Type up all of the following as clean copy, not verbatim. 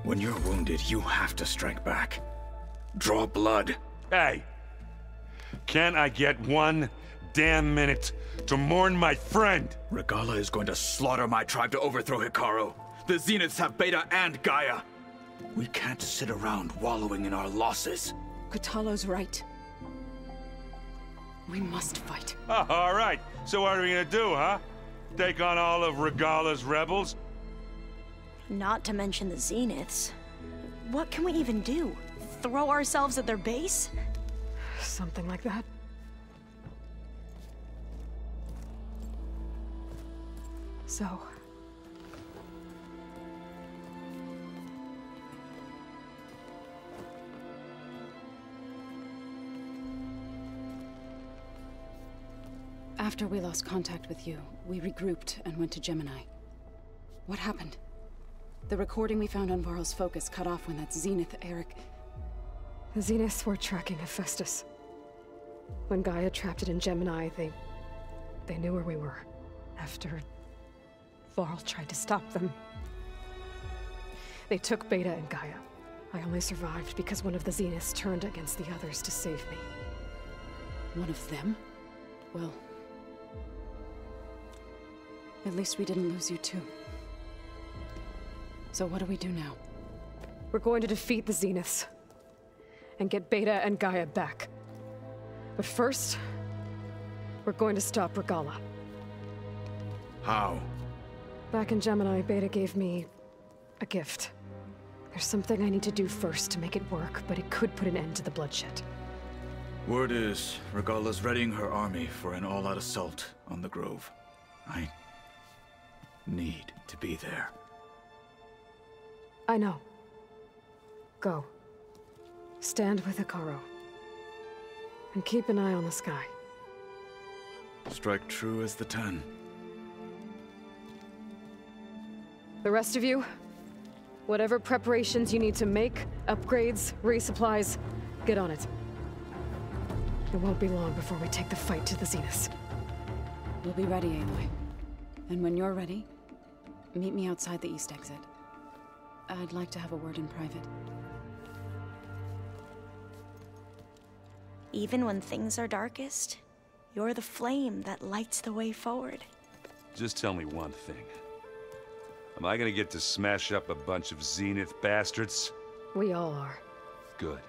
When you're wounded, you have to strike back. Draw blood. Hey! Can't I get one damn minute to mourn my friend? Regala is going to slaughter my tribe to overthrow Hikaru. The Zeniths have Beta and Gaia. We can't sit around wallowing in our losses. Kotallo's right. We must fight. Oh, all right. So what are we gonna do, huh? Take on all of Regala's rebels? Not to mention the Zeniths. What can we even do? Throw ourselves at their base? Something like that. So... After we lost contact with you, we regrouped and went to Gemini. What happened? The recording we found on Varl's focus cut off when that Zenith, Eric... The Zeniths were tracking Hephaestus. When Gaia trapped it in Gemini, they knew where we were. After... Varl tried to stop them. They took Beta and Gaia. I only survived because one of the Zeniths turned against the others to save me. One of them? Well... At least we didn't lose you too. So what do we do now? We're going to defeat the Zeniths. And get Beta and Gaia back. But first... we're going to stop Regala. How? Back in Gemini, Beta gave me... a gift. There's something I need to do first to make it work, but it could put an end to the bloodshed. Word is, Regala's readying her army for an all-out assault on the Grove. I need to be there. I know. Go. Stand with Hikaru. And keep an eye on the sky. Strike true as the 10. The rest of you, whatever preparations you need to make, upgrades, resupplies, get on it. It won't be long before we take the fight to the Zeniths. We'll be ready, Aloy. And when you're ready, meet me outside the east exit. I'd like to have a word in private. Even when things are darkest, you're the flame that lights the way forward. Just tell me one thing. Am I gonna get to smash up a bunch of Zenith bastards? We all are. Good.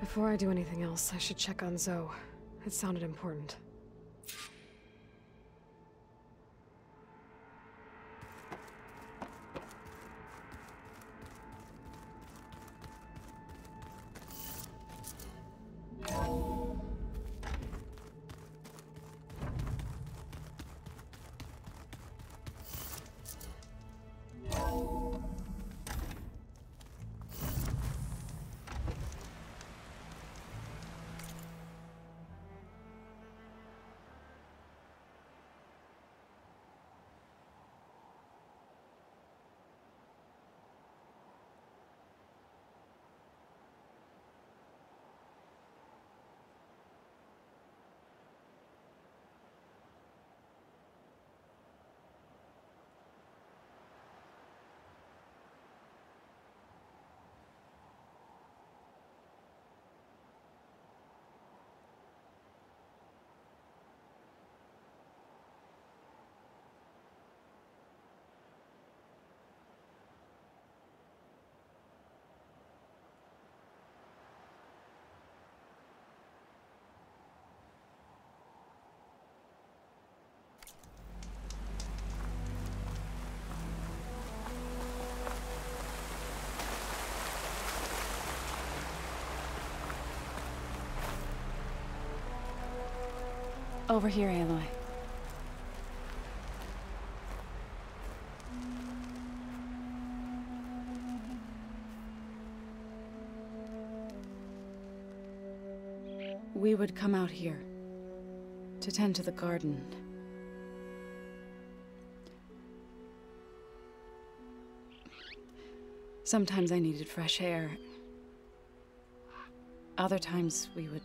Before I do anything else, I should check on Zoe. It sounded important. Over here, Aloy. We would come out here to tend to the garden. Sometimes I needed fresh air. Other times we would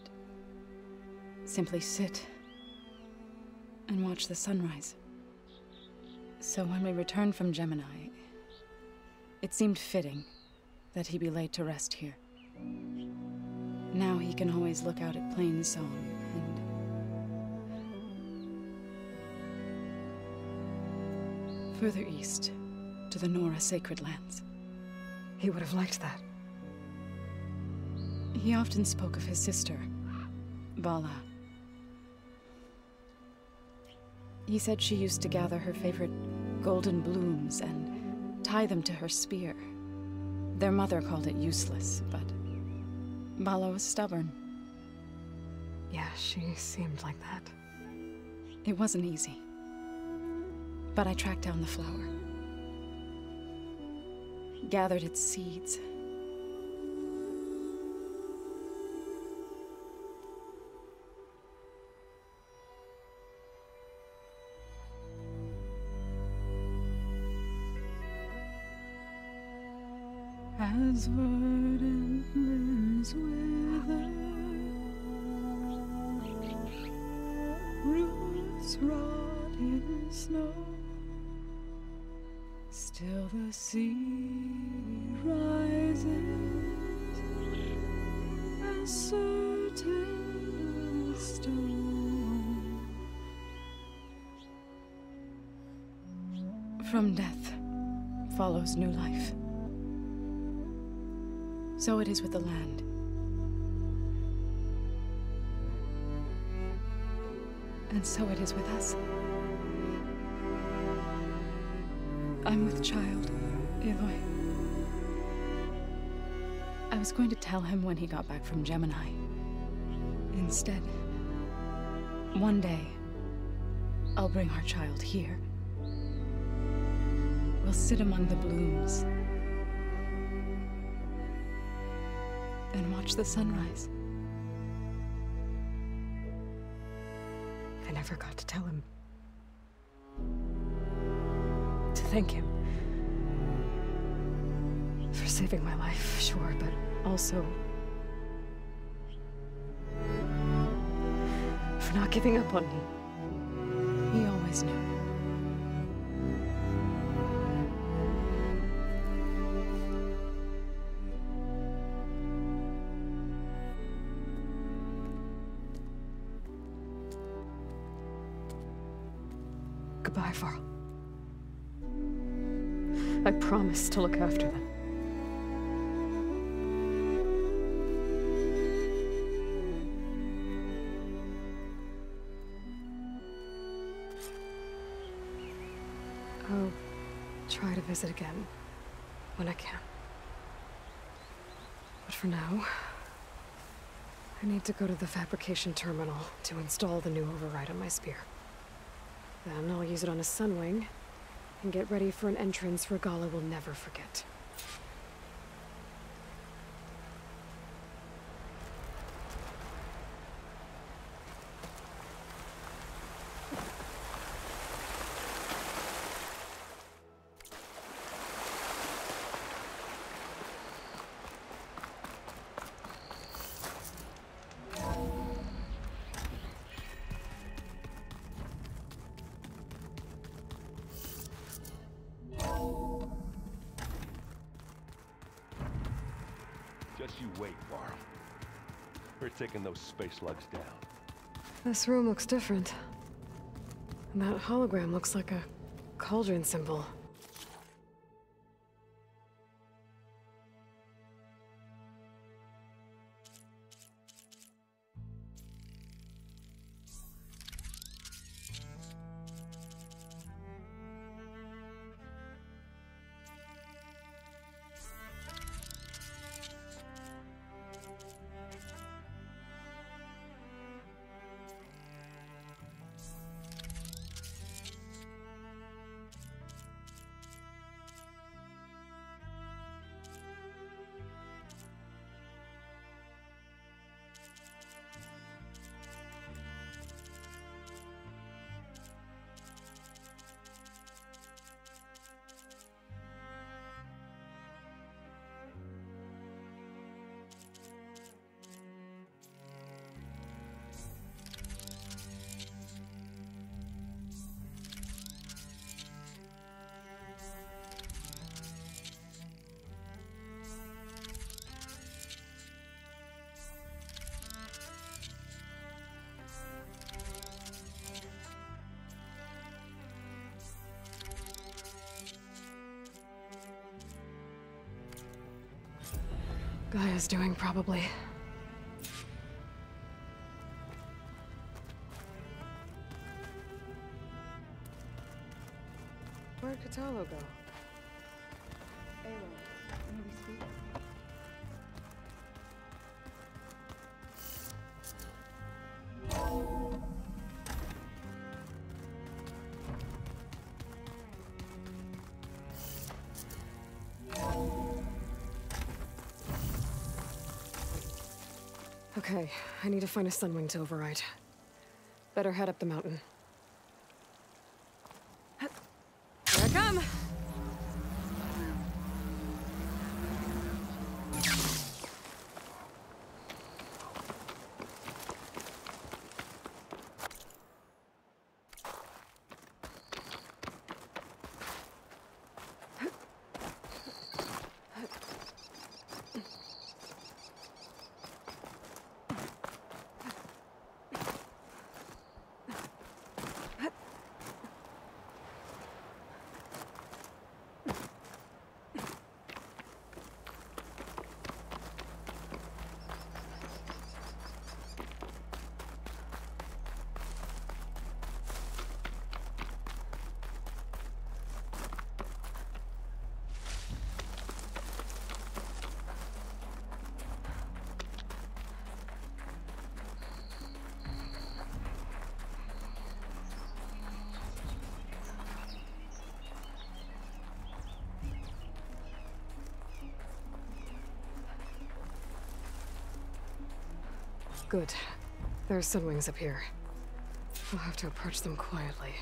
simply sit and watch the sunrise. So when we returned from Gemini, it seemed fitting that he be laid to rest here. Now he can always look out at Plain Song and further east to the Nora Sacred Lands. He would have liked that. He often spoke of his sister, Bala. He said she used to gather her favorite golden blooms and tie them to her spear. Their mother called it useless, but Bala was stubborn. Yeah, she seemed like that. It wasn't easy. But I tracked down the flower. Gathered its seeds. As verdant limbs wither, roots rot in snow, still the sea rises, as certain as stone. From death follows new life. So it is with the land. And so it is with us. I'm with child, Aloy. I was going to tell him when he got back from Gemini. Instead, one day, I'll bring our child here. We'll sit among the blooms and watch the sunrise. I never got to tell him. To thank him. For saving my life, sure, but also for not giving up on me. He always knew. Goodbye, Varl. I promise to look after them. I'll try to visit again when I can. But for now, I need to go to the fabrication terminal to install the new override on my spear. Then I'll use it on a sunwing, and get ready for an entrance Regala will never forget. Just you wait, Varl. We're taking those space slugs down. This room looks different. And that hologram looks like a cauldron symbol. Gaia's doing, probably. Where'd Katalo go? Okay, I need to find a Sunwing to override. Better head up the mountain. Here I come! Good. There are Sunwings up here. We'll have to approach them quietly.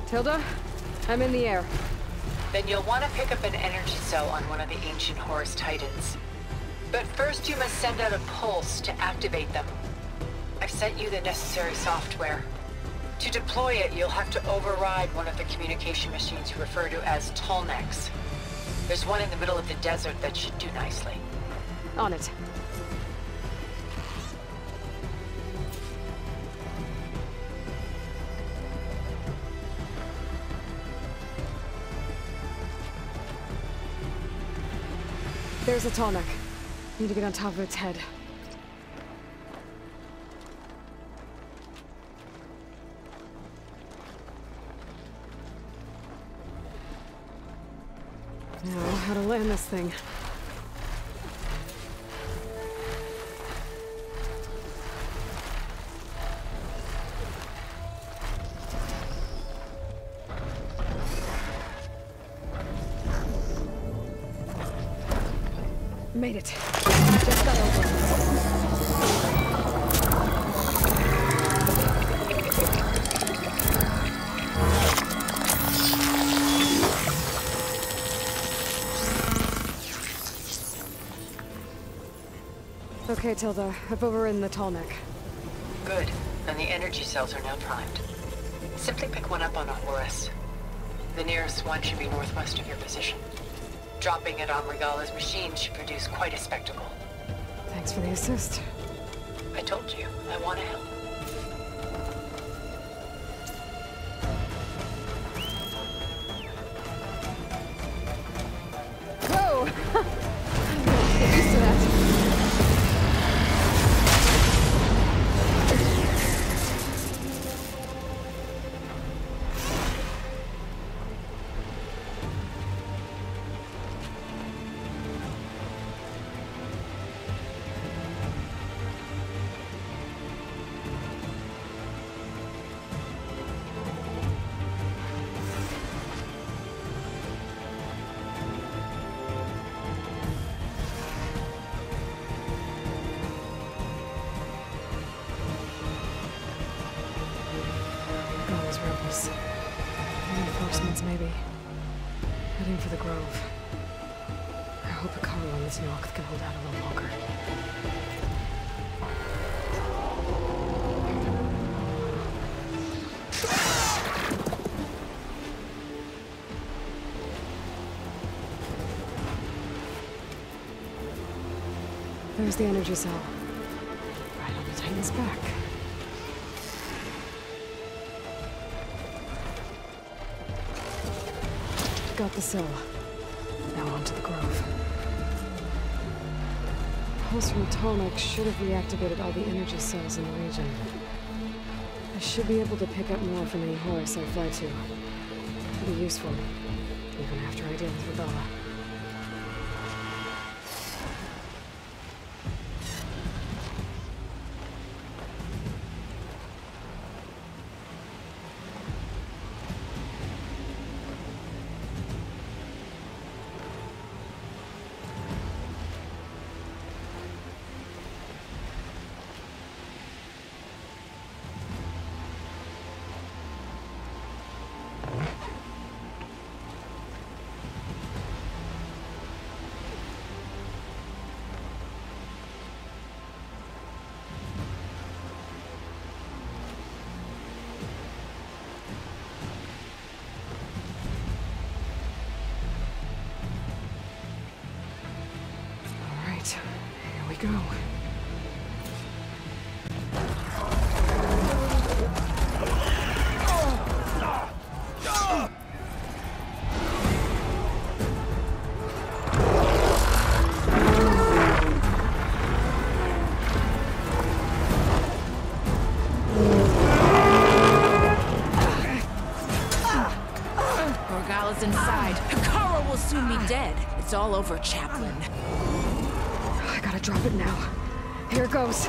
Tilda, I'm in the air. Then you'll want to pick up an energy cell on one of the ancient Horus Titans. But first you must send out a pulse to activate them. I've sent you the necessary software. To deploy it, you'll have to override one of the communication machines you refer to as Tallnecks. There's one in the middle of the desert that should do nicely. On it. There's a Tallneck. Need to get on top of its head. Now, how to land this thing. Made it. Just got over. Okay, Tilda. I've overridden the Tallneck. Good. And the energy cells are now primed. Simply pick one up on a Horus. The nearest one should be northwest of your position. Dropping it on Regala's machine should produce quite a spectacle. Thanks for the assist. I told you, I want to help. Whoa! I'm gonna get used to that. Rebels. Reinforcements, maybe. Heading for the Grove. I hope Hikaru and this Noct can hold out a little longer. There's the energy cell. Right on the Titan's back. Got the cell. Now on to the Grove. Pulse from Tomek should have reactivated all the energy cells in the region. I should be able to pick up more from any horse I fly to. It'll be useful, even after I deal with Rebella. Here we go. Morgala's inside. Hikaru will soon be dead. It's all over, Chaplain. I gotta drop it now. Here goes.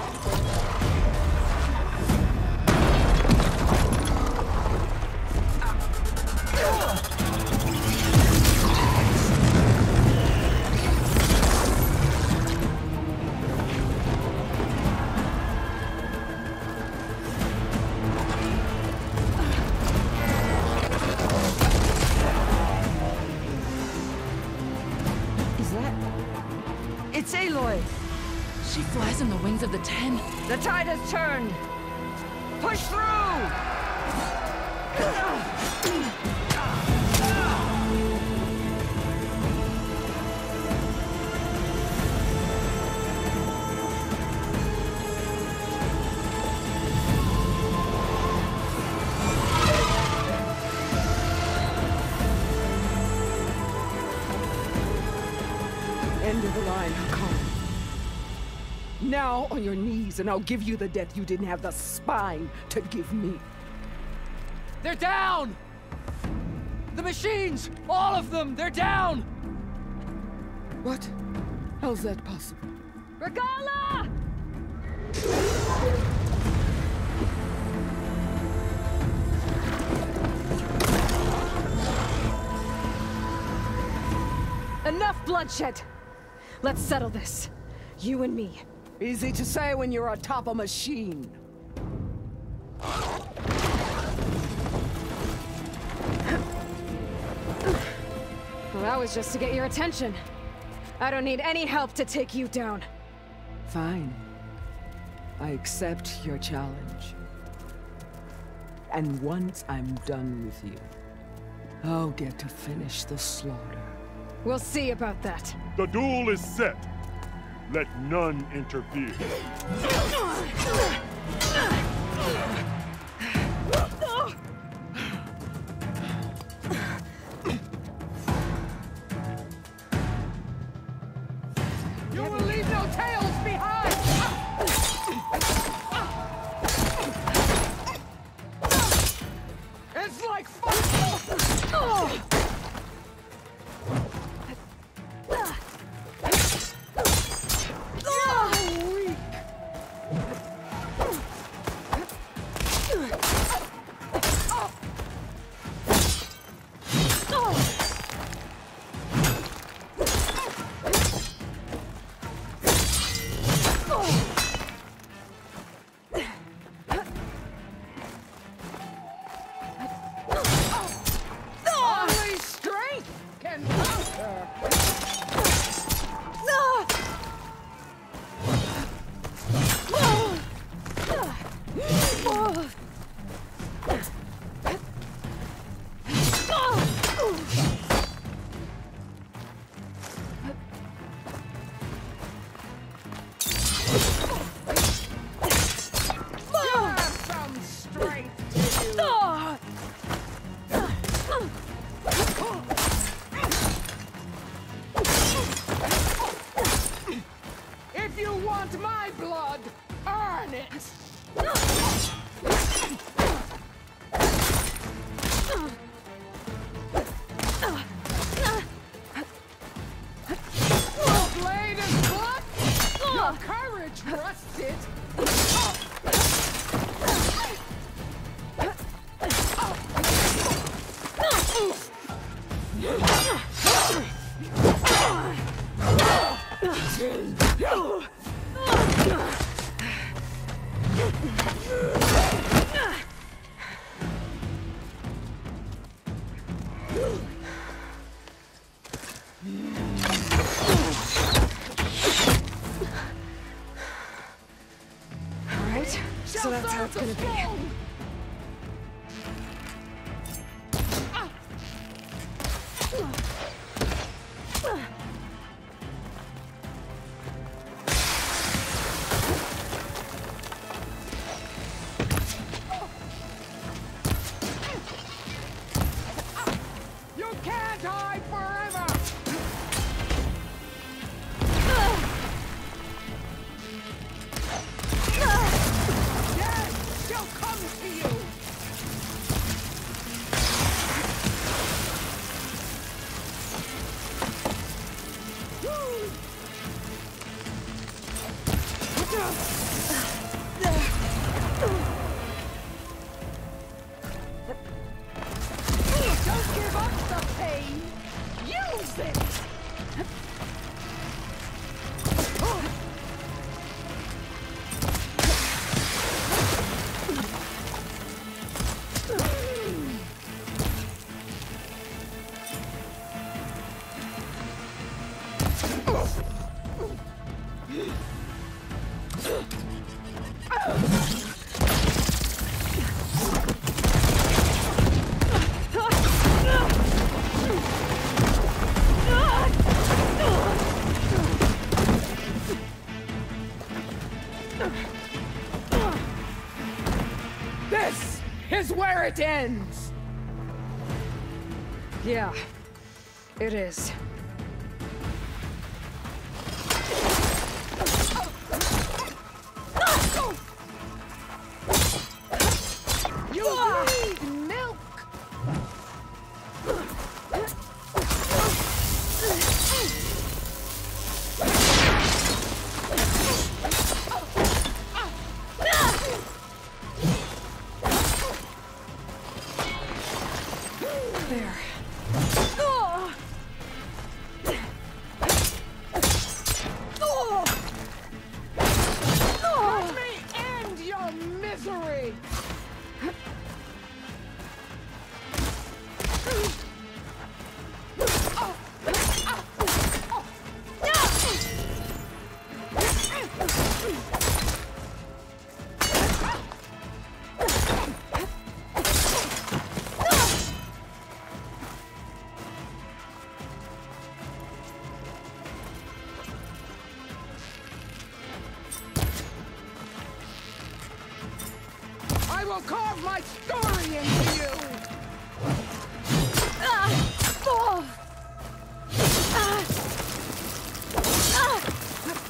It's Aloy! She flies on the wings of the Ten. The tide has turned! Push through! End of the line, Hikaru. Now on your knees, and I'll give you the death you didn't have the spine to give me. They're down! The machines! All of them! They're down! What? How's that possible? Regala! Enough bloodshed! Let's settle this. You and me. Easy to say when you're atop a machine. Well, that was just to get your attention. I don't need any help to take you down. Fine. I accept your challenge. And once I'm done with you, I'll get to finish the slaughter. We'll see about that. The duel is set. Let none interfere. You will leave no tails behind! It's like fire! Only strength can conquer! You have some strength to you! If you want my blood, earn it! Your blade is blunt! Your courage rusts it! Alright, so that's how it's gonna be. You can't hide forever! Yes, she'll come to you! Don't give up the pain! Use it! This is where it ends! Yeah, it is. You need milk! There. will carve my story into you!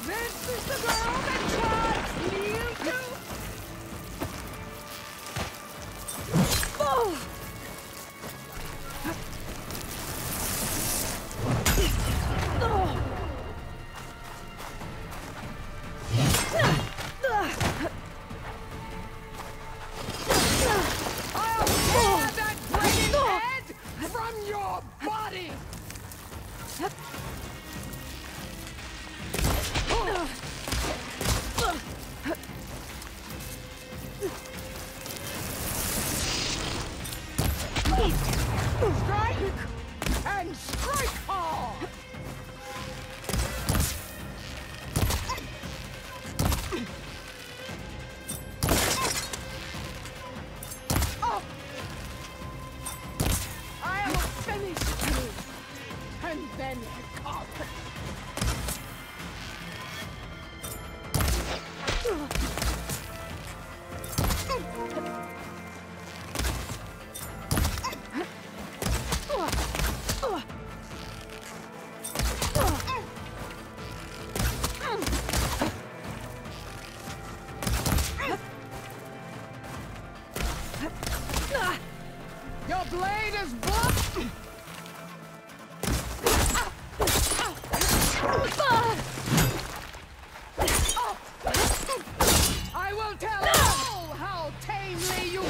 This is the girl that tried to you too! I'll tear that brain head from your body! Strike and strike hard! I'll finish you, and then come. Your blade is blocked! I will tell all how tamely you...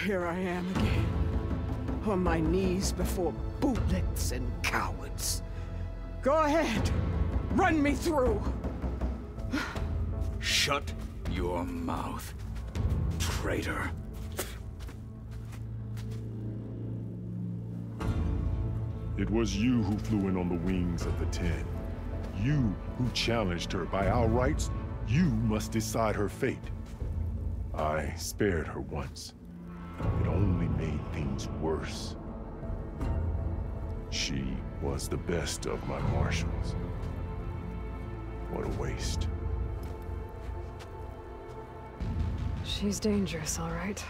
Here I am again, on my knees before bootlets and cowards. Go ahead, run me through. Shut your mouth, traitor. It was you who flew in on the wings of the 10. You who challenged her. By our rights, you must decide her fate. I spared her once. It only made things worse. She was the best of my marshals. What a waste. She's dangerous, all right.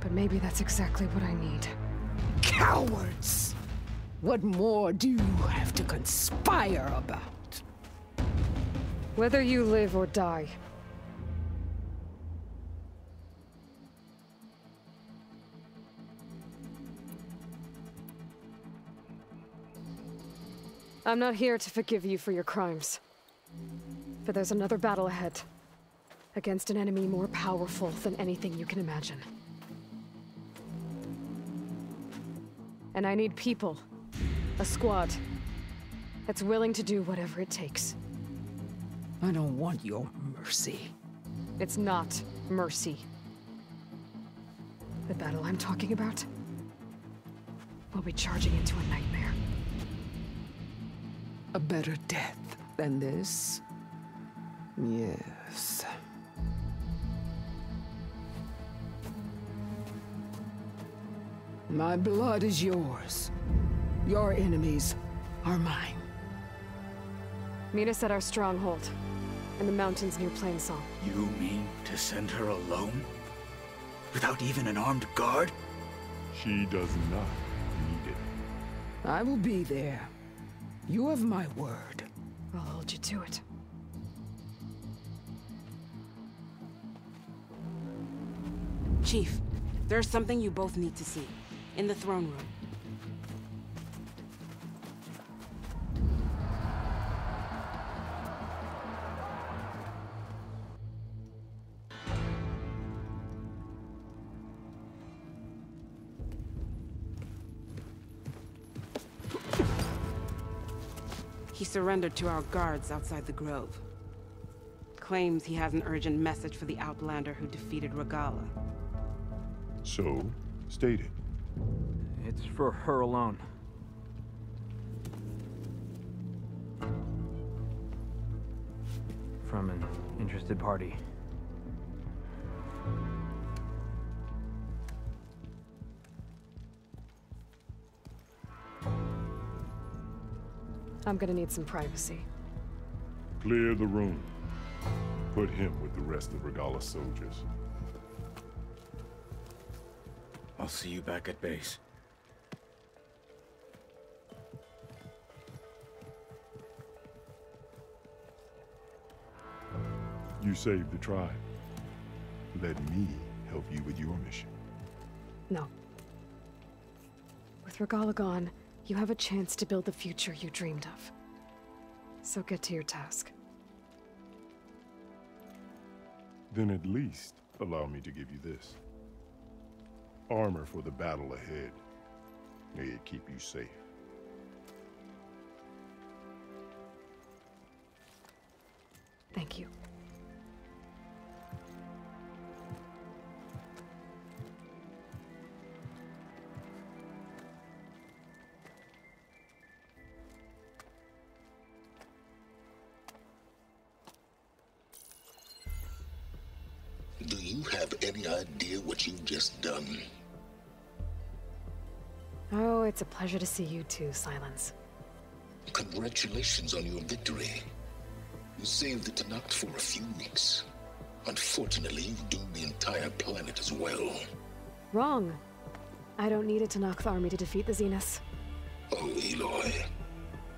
But maybe that's exactly what I need. Cowards! What more do you have to conspire about? Whether you live or die. I'm not here to forgive you for your crimes. But there's another battle ahead. Against an enemy more powerful than anything you can imagine. And I need people. A squad. That's willing to do whatever it takes. I don't want your mercy. It's not mercy. The battle I'm talking about will be charging into a nightmare. A better death than this? Yes. My blood is yours. Your enemies are mine. Meet us at our stronghold, in the mountains near Plainsong. You mean to send her alone? Without even an armed guard? She does not need it. I will be there. You have my word. I'll hold you to it. Chief, there's something you both need to see. In the throne room. He surrendered to our guards outside the grove. Claims he has an urgent message for the Outlander who defeated Regala. So, state it. It's for her alone. From an interested party. I'm gonna need some privacy. Clear the room. Put him with the rest of Regalla's soldiers. I'll see you back at base. You saved the tribe. Let me help you with your mission. No. With Regalla gone, you have a chance to build the future you dreamed of. So get to your task. Then at least allow me to give you this. Armor for the battle ahead. May it keep you safe. Thank you. Do you have any idea what you've just done? Oh, it's a pleasure to see you too, Silence. Congratulations on your victory. You saved the Tenakth for a few weeks. Unfortunately, you've doomed the entire planet as well. Wrong. I don't need a Tenakth army to defeat the Zeniths. Oh, Aloy.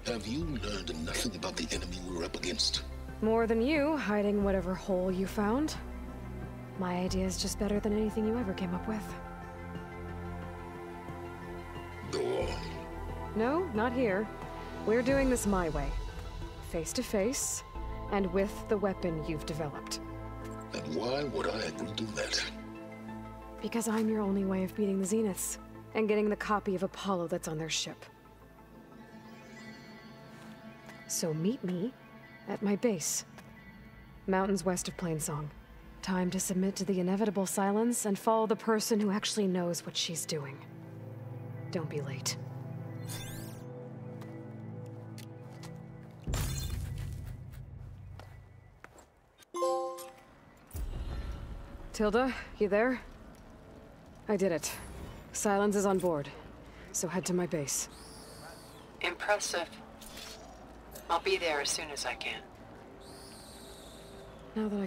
Have you learned nothing about the enemy we're up against? More than you, hiding whatever hole you found. My idea is just better than anything you ever came up with. Go on. No, not here. We're doing this my way. Face to face, and with the weapon you've developed. And why would I agree to that? Because I'm your only way of beating the Zeniths, and getting the copy of Apollo that's on their ship. So meet me at my base. Mountains west of Plainsong. Time to submit to the inevitable silence and follow the person who actually knows what she's doing. Don't be late. Tilda, you there? I did it. Silence is on board, so head to my base. Impressive. I'll be there as soon as I can. Now that I